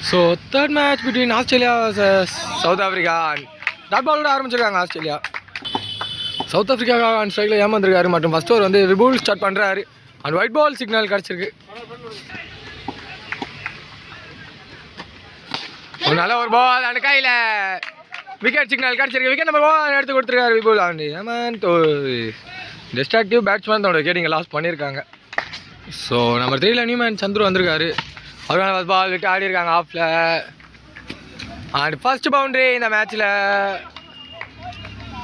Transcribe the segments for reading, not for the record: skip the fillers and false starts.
So third match between Australia south Africa and dot பாலோட ஆரம்பிச்சிருக்காங்க Australia. South Africa and ஸ்ட்ரைக்கில் ஏமாந்துருக்காரு மற்றும் first over வந்து விபுல் ஸ்டார்ட் பண்ணுறாரு அண்ட் ஒயிட் பால் சிக்னல் கிடச்சிருக்கு. ஒரு நல்ல ஒரு பால் அண்ட் கையில் விக்கெட் சிக்னல் கிடச்சிருக்கு. விக்கெட் நம்பர் 1 எடுத்து கொடுத்துருக்காரு விபுல். அண்ட் ஏமாந்து டிஸ்ட்ராக்டிவ் பேட்ஸ்மேன் தன்னோட விக்கெட்டிங்கை லாஸ் பண்ணியிருக்காங்க. ஸோ நம்பர் 3ல நியூமேன் சந்துரு வந்திருக்காரு. அவரான ஃபஸ்ட் பால் விட்டு ஆடி இருக்காங்க ஆஃபில். அண்ட் ஃபர்ஸ்ட் பவுண்ட்ரி இந்த மேட்ச்சில்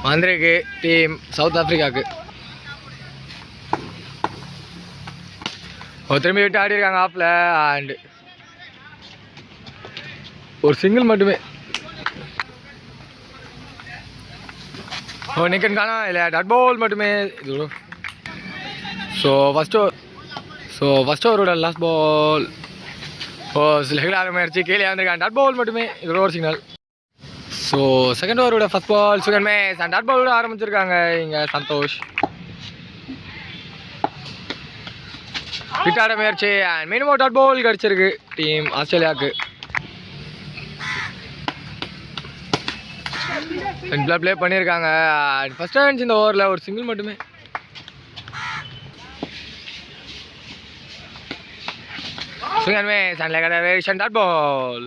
வந்திருக்கு டீம் சவுத் ஆஃப்ரிக்காவுக்கு. திரும்பி விட்டு ஆடி இருக்காங்க ஆஃபில். அண்ட் ஒரு சிங்கிள் மட்டுமே. நிக்கன் காணா இல்லை டாட் பால் மட்டுமே. ஸோ ஃபஸ்ட் ஓவரோட லாஸ்ட் பால் லெகில் முயற்சி கீழே வந்திருக்காங்க. டாட் பால் மட்டுமே. இது ஒரு சிக்னல். ஸோ செகண்ட் ஓவரோட ஃபஸ்ட் பால் சுகன் மேஸ் அண்ட் டாட் பாலோட ஆரம்பிச்சிருக்காங்க இங்கே சந்தோஷ். விட்டாட முயற்சி அண்ட் மினிமம் டாட் பால் கிடச்சிருக்கு டீம் ஆஸ்திரேலியாவுக்கு. ப்ளே பண்ணியிருக்காங்க. அண்ட் ஃபர்ஸ்ட் ரன்ஸ் இந்த ஓவரில் ஒரு சிங்கிள் மட்டுமே. Swing miss and leg elevation dot ball.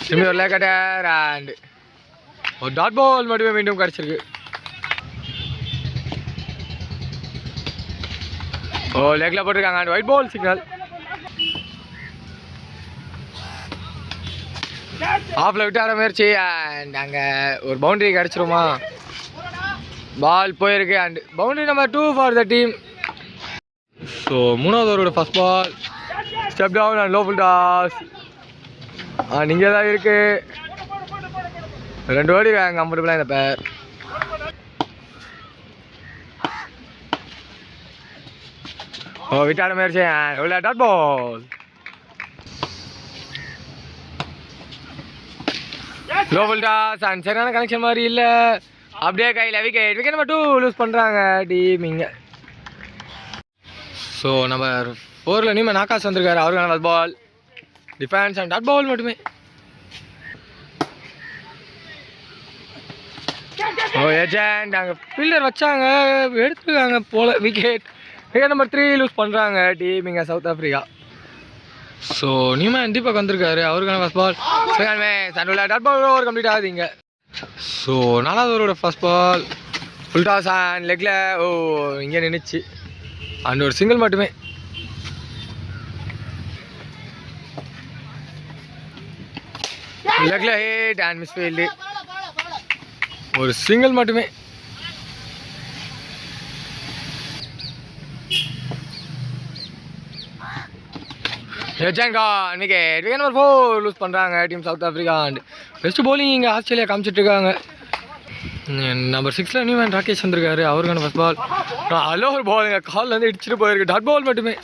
திரும்பி ஒரு leg cutter and ஒரு டாட் பால் மட்டுமே மீண்டும் கிடச்சிருக்கு. லெக்ல போட்டிருக்காங்க அண்ட் ஒயிட் பால் சிக்னல். ஆஃப்ல விட்டு ஆட முயற்சி அண்ட் அங்கே ஒரு பவுண்டரி கிடச்சிருமா. பால் போயிருக்கு and boundary number 2 for the team. So மூணாவது ஓவரோட first ball step down and low full toss. இங்கே தான் இருக்கு. 2 ஓடி கம்ஃபர்டபுளாக இந்த பேர். விட்டாட முயற்சி எவ்வளோ dot ball. Low full toss and சரியான கனெக்ஷன் மாதிரி இல்லை. அப்படியே கையில் விக்கெட் நம்பர் 2 லூஸ் பண்ணுறாங்க டீம் இங்கே. ஸோ நம்பர் 4ல நியூமன் ஆகாஷ் வந்திருக்காரு. அவருக்கான first ball defence and dot ball மட்டுமே. ஏஜென்ட் அங்கே ஃபீல்டர் வச்சாங்க எடுத்துருக்காங்க போல. விக்கெட் நம்பர் 3 லூஸ் பண்ணுறாங்க டீம் இங்கே South Africa. So new man Deepak வந்திருக்காரு. அவருக்கான ஃபஸ்ட் பால் சண்டுல டாட் பால் ஓவர் கம்ப்ளீட் ஆகுது இங்கே. ஸோ 4வது ஓவரோட first ball full toss and லெக்கில் இங்கே நின்றுச்சு அண்ட் ஒரு சிங்கிள் மட்டுமே. லெக்கில் ஹிட் அண்ட் மிஸ் ஃபீல்டு. ஒரு சிங்கிள் மட்டுமே. விக்கெட் நம்பர் 4 லூஸ் பண்ணுறாங்க team South Africa. And best bowling இங்கே ஆஸ்திரேலியா காமிச்சிட்ருக்காங்க. நம்பர் 6ல நியூமேன் ராகேஷ் வந்திருக்காரு. அவருக்கான ஃபஸ்ட் பால் அல்ல ஒரு பால் எங்கள் காலில் வந்து இடிச்சிட்டு போயிருக்கு. டாட் பால் மட்டுமே.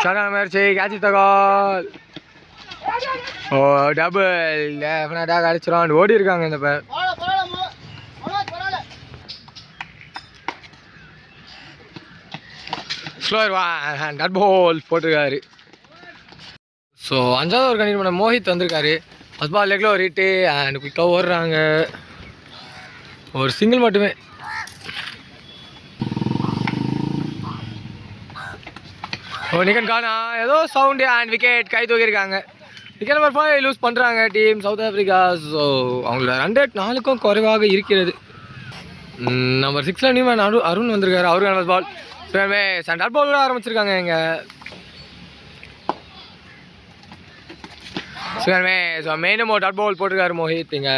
சரியான முயற்சி கேட்ச் த கால். டபுள் டெஃபினட்டாக அடிச்சிடும். ஓடி இருக்காங்க இந்த பேர். ஸ்லோயர் டாட் பால் போட்டிருக்காரு. ஸோ 5வது ஓவர் கண்டிப்பாக பண்ண மோஹித் வந்திருக்காரு. ஃபஸ்ட் பால் லெக்கில் ஒரு ஹிட்டு அண்ட் குயிக்காக ஓடுறாங்க. ஒரு சிங்கிள் மட்டுமே. நிக்கன் காணா ஏதோ சவுண்டு அண்ட் விக்கெட் கை தூக்கியிருக்காங்க. விக்கெட் நம்பர் 5 லூஸ் பண்ணுறாங்க டீம் சவுத் ஆஃப்ரிக்கா. ஸோ அவங்களோட ரன் ரேட் 4க்கும் குறைவாக இருக்கிறது. நம்பர் 6ல நியூமேன் அருண் வந்திருக்காரு. அவருக்கான ஃபஸ்ட் பால் டாட் பால் ஆரம்பிச்சிருக்காங்க இங்கே. மெயினும் டாட் பால் போட்டிருக்காரு மோஹித் இங்கே.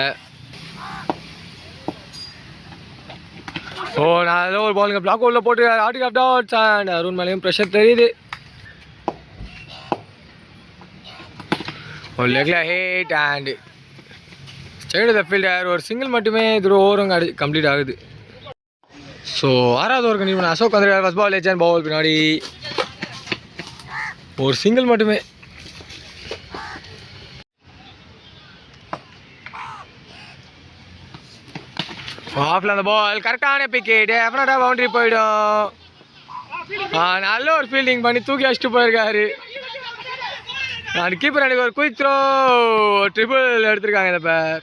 நான் ஏதோ ஒரு பாலுங்க பிளாக் ஹோலில் போட்டிருக்காரு. ஆர்டிக் ஆஃப் டாட்ஸ் அண்ட் அருண் மேலேயும் ப்ரெஷர் தெரியுது. ஒரு லெக்ல hit and straight the fielder. ஒரு சிங்கிள் மட்டுமே. இது ஓவரும் கம்ப்ளீட் ஆகுது. ஸோ 6வது ஓவர் கண்டிப்பாக அசோக் வந்திருக்காரு. ஃபஸ்ட் பால் ஏஜென்ட் பால் பின்னாடி ஒரு சிங்கிள் மட்டுமே. ஆஃப்ல அந்த பால் கரெக்டான பிக்கெட். டெஃபினட்டாக பவுண்டரி போயிடும். நல்ல ஒரு ஃபீல்டிங் பண்ணி தூக்கி அடிச்சுட்டு போயிருக்காரு. கீப்பர் எனக்கு ஒரு குயிக் த்ரோ ட்ரிபிள் எடுத்திருக்காங்க இந்த பேர்.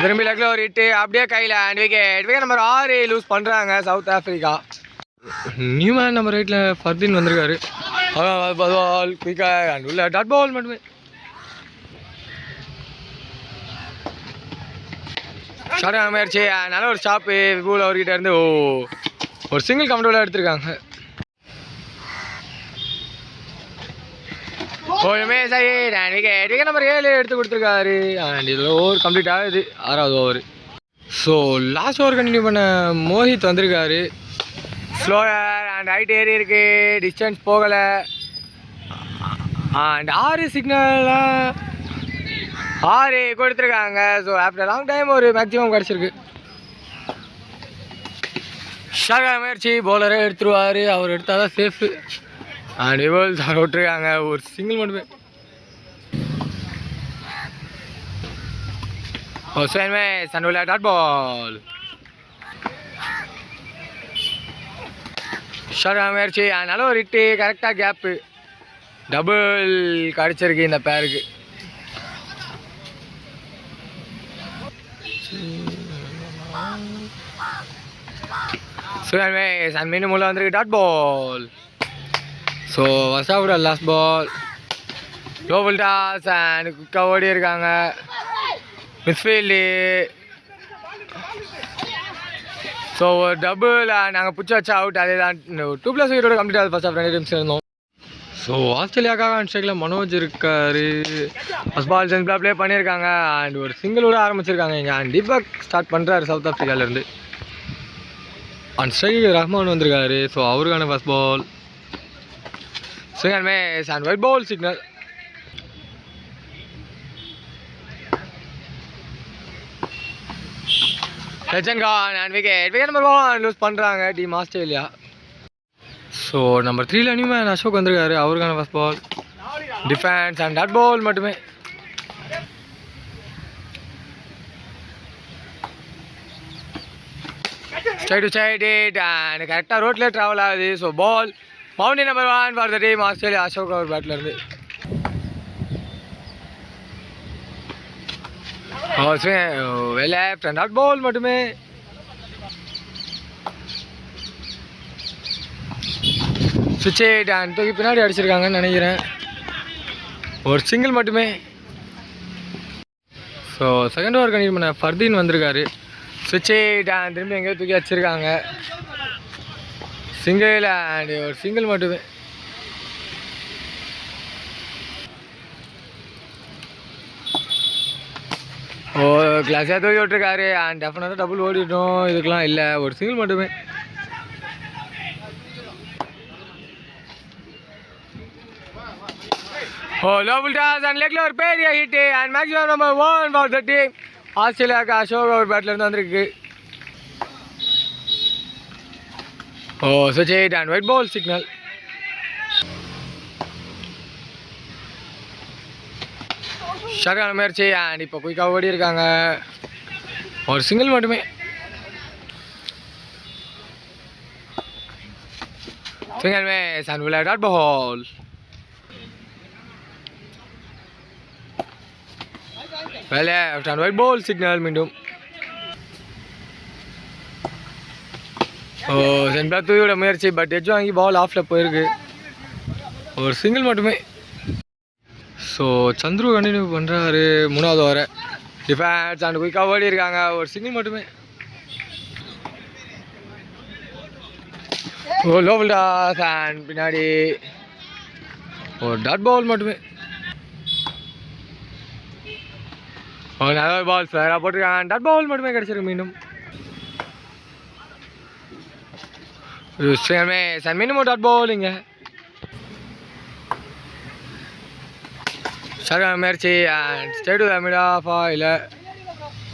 திரும்பி லெக்கில் ஒரு ஹிட்டு அப்படியே கையில் அண்ட் விக்கெட் நம்பர் 6 லூஸ் பண்ணுறாங்க south Africa. Newman number 8 Fardeen வந்திருக்காரு. பால் குயிக்காக அண்ட் உள்ள டாட் பால் மட்டுமே. ஷார்ட் முயற்சி நல்ல ஒரு ஸ்டாப்பு பூல் அவர்கிட்ட இருந்து ஒரு சிங்கிள் கம்ஃபர்டபுளாக எடுத்திருக்காங்க. ஒழுமே சரி விக்கெட் நம்பர் 7 எடுத்து கொடுத்துருக்காரு. அண்ட் இதில் ஓவர் கம்ப்ளீட் ஆகுது 6வது over. So last over continue பண்ண மோஹித் வந்திருக்காரு. ஸ்லோயர் அண்ட் ஹைட் ஏறி இருக்கு, டிஸ்டன்ஸ் போகலை. அண்ட் 6 சிக்னலாக 6 கொடுத்துருக்காங்க. ஸோ ஆஃப்டர் லாங் டைம் ஒரு மேக்ஸிமம் கிடச்சிருக்கு. ஷார்ட் முயற்சி பவுலரே எடுத்துருவார். அவர் எடுத்தால் தான் சேஃபு. அண்ட் இவள் சார் விட்டுருக்காங்க ஒரு சிங்கிள் மட்டுமே. சன்னுல டாட் பால். ஷார்ட் முயற்சி நல்ல ஒரு ஹிட்டு, கரெக்டாக கேப்பு, டபுள் கிடச்சிருக்கு இந்த பேருக்கு. மீண்டும் உள்ள வந்திருக்கு டாட் பால். ஸோ வசாவோட லாஸ்ட் பால் லோவல் டாஸ் அண்ட் குக்காக ஓடி இருக்காங்க. மிஸ்ஃபீல்டு. ஸோ ஒரு டபுள் நாங்கள் பிடிச்சி வச்சா அவுட். அதே தான் 2+ விக்கெட்டோட கம்ப்ளீட் ஆகுது. ஃபர்ஸ்ட் ஆஃப் 2 டீம்ஸ் இருந்தோம். ஸோ ஆஸ்திரேலியாக்காக அண்ட் ஸ்ட்ரைக்கில் மனோஜ் இருக்கார். ஃபஸ்ட் பால் சென்ட்ரா ப்ளே பண்ணியிருக்காங்க அண்ட் ஒரு சிங்கிளோட ஆரம்பிச்சிருக்காங்க இங்கே. அண்ட் தீபக் ஸ்டார்ட் பண்ணுறாரு சவுத் ஆஃப்ரிக்காவிலேருந்து. அண்ட் ஸ்ட்ரைக்கு ரஹ்மான் வந்திருக்காரு. ஸோ அவருக்கான first ball and wide ball signal. லெஜண்ட் கான் அண்ட் விக்கெட் நம்பர் 1 லூஸ் பண்ணுறாங்க team Australia. So number 3 new man Ashok வந்திருக்காரு. அவருக்கான first ball defence and dot ball மட்டுமே. Straight to straight it and கரெக்டாக ரோட்லேயே ட்ராவல் ஆகுது. So ball boundary number 1 for the team Australia. Ashok அவர் பேட்லேருந்து. லெஃப்ட் அண்ட் டாட் பால் மட்டுமே. சுவிட்ச் எயிட் அண்ட் தூக்கி பின்னாடி அடிச்சிருக்காங்கன்னு நினைக்கிறேன். ஒரு சிங்கிள் மட்டுமே. ஸோ செகண்ட் ஓவர் கண்டினியூ பண்ண ஃபர்தீன் வந்திருக்காரு. சுவிட்ச் எயிட் அண்ட் திரும்பி எங்கேயோ தூக்கி வச்சிருக்காங்க. சிங்கிள் அண்ட் ஒரு சிங்கிள் மட்டுமே. கிளாஸாக தூக்கி விட்டுருக்காரு அண்ட் டெஃபினட்டாக டபுள் ஓடிட்டோம். இதுக்கெலாம் இல்லை, ஒரு சிங்கிள் மட்டுமே. லோபல் டாஸ் அண்ட் லெக்கில் ஒரு பெரிய hit and maximum number 1 for the team ஆஸ்திரேலியாவுக்கு. அசோக் அவர் பேட்லேருந்து வந்திருக்கு. சுவிட்ச் eight and wide ball signal. Short முயற்சி அண்ட் இப்போ குயிக்காக ஓடி இருக்காங்க. ஒரு சிங்கிள் மட்டுமே. சிங்கிள் மிஸ் அண்ட் உள்ள dot ball. Left and wide ball signal மீண்டும். சென்ட்ரா தூக்கியோட முயற்சி பட் எட்ஜ் வாங்கி பால் ஆஃபில் போயிருக்கு. ஒரு சிங்கிள் மட்டுமே. ஸோ சந்துரு கண்டினியூ பண்ணுறாரு 3வது ஓவரை. டிஃபென்ஸ் அண்ட் குயிக்காக ஓடி இருக்காங்க. ஒரு சிங்கிள் மட்டுமே. லோவல் டாஸ் அண்ட் பின்னாடி ஒரு டாட் பால் மட்டுமே. நல்ல பால் ஃபேராக போட்டிருக்காங்க. டாட் பால் மட்டுமே கிடச்சிருக்கு மீண்டும். மீண்டும் டாட் பால் இங்கே. ஷார்ட் முயற்சி and straight to the mid off இல்லை,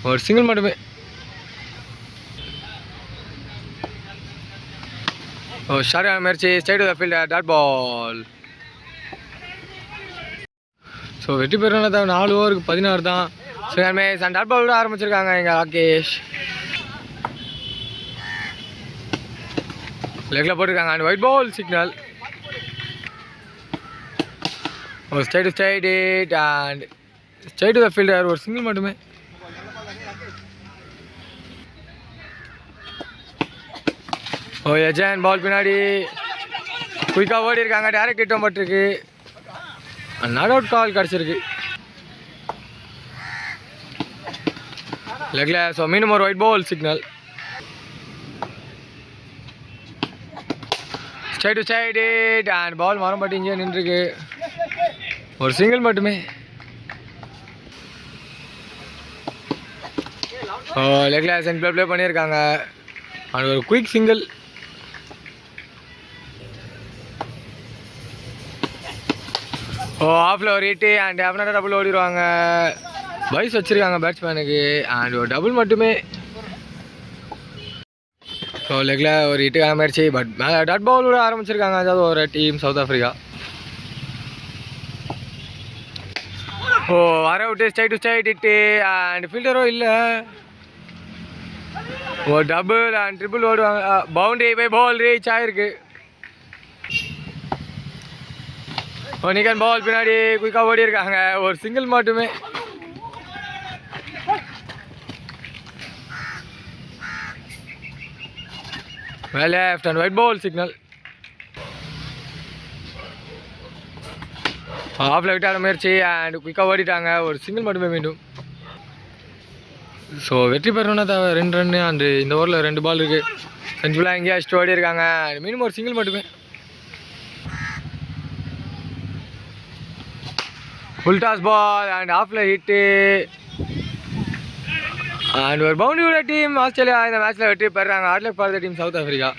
ஒரு சிங்கிள் மட்டுமே. ஷார்ட் முயற்சி straight to the fielder dot ball. So வெற்றி பெறணும் 4 ஓவருக்கு 16 தான். டாட் பாலோட ஆரம்பிச்சிருக்காங்க இங்கே ராகேஷ். லெக்கில் போட்டிருக்காங்க அண்ட் ஒயிட் பால் சிக்னல். ஒரு straight to straight it and straight to the fielder. ஒரு சிங்கிள் மட்டுமே. ஓ எஜன் பால் பின்னாடி குயிக்காக ஓடி இருக்காங்க. டேரக்ட் ஹிட்டும் பட்டிருக்கு. நாட் அவுட் கால் கிடச்சிருக்கு லெக்கில். ஸோ மீண்டும் ஒரு wide ball signal. Straight to straight it and ball மரம் பட்டு இங்கே நின்றுருக்கு. ஒரு சிங்கிள் மட்டுமே. ஓ லெக்கில் சென்ட் ப்ளே பண்ணியிருக்காங்க அண்ட் ஒரு குயிக் சிங்கிள். ஓ ஆஃபில் ஒரு ஹிட்டு அண்ட் டெஃபினட்டாக டபுள் ஓடிடுவாங்க. வைஸ் வச்சுருக்காங்க பேட்ஸ்மேனுக்கு அண்ட் ஒரு டபுள் மட்டுமே. ஸோ லெக்கில் ஒரு ஹிட்டு காமிடுச்சு. பட் மேலே டாட் பால் விட ஆரம்பிச்சிருக்காங்க அதாவது ஒரு டீம் சவுத் ஆஃப்ரிக்கா. ஓ வர விட்டு straight to straight hit and ஃபீல்டரும் இல்லை. ஓ டபுள் அண்ட் ட்ரிபிள் ஓடுவாங்க. பவுண்டரி பை பால் ரீச் ஆகிருக்கு. ஓ நிகன் பால் பின்னாடி குயிக்காக ஓடி இருக்காங்க. ஒரு சிங்கிள் மட்டுமே. Left and wide ball signal. ஆஃபில் விட்டான முயற்சி அண்ட் குயிக்காக ஓடிட்டாங்க. ஒரு சிங்கிள் மட்டுமே மீண்டும். ஸோ வெற்றி பெறணும்னா தேவை 2 ரன்னு அண்டு இந்த ஓவரில் 2 பால் இருக்குது. சென்ட்ரலாக எங்கேயா அடிச்சுட்டு ஓடி இருக்காங்க. மீண்டும் ஒரு சிங்கிள் மட்டுமே. ஃபுல் டாஸ் பால் அண்ட் ஆஃபில் ஹிட்டு அண்ட் ஒரு பவுண்டரி டீம் ஆஸ்திரேலியா இந்த மேட்ச்சில் வெற்றி பெறாங்க. Hard luck for the team South Africa.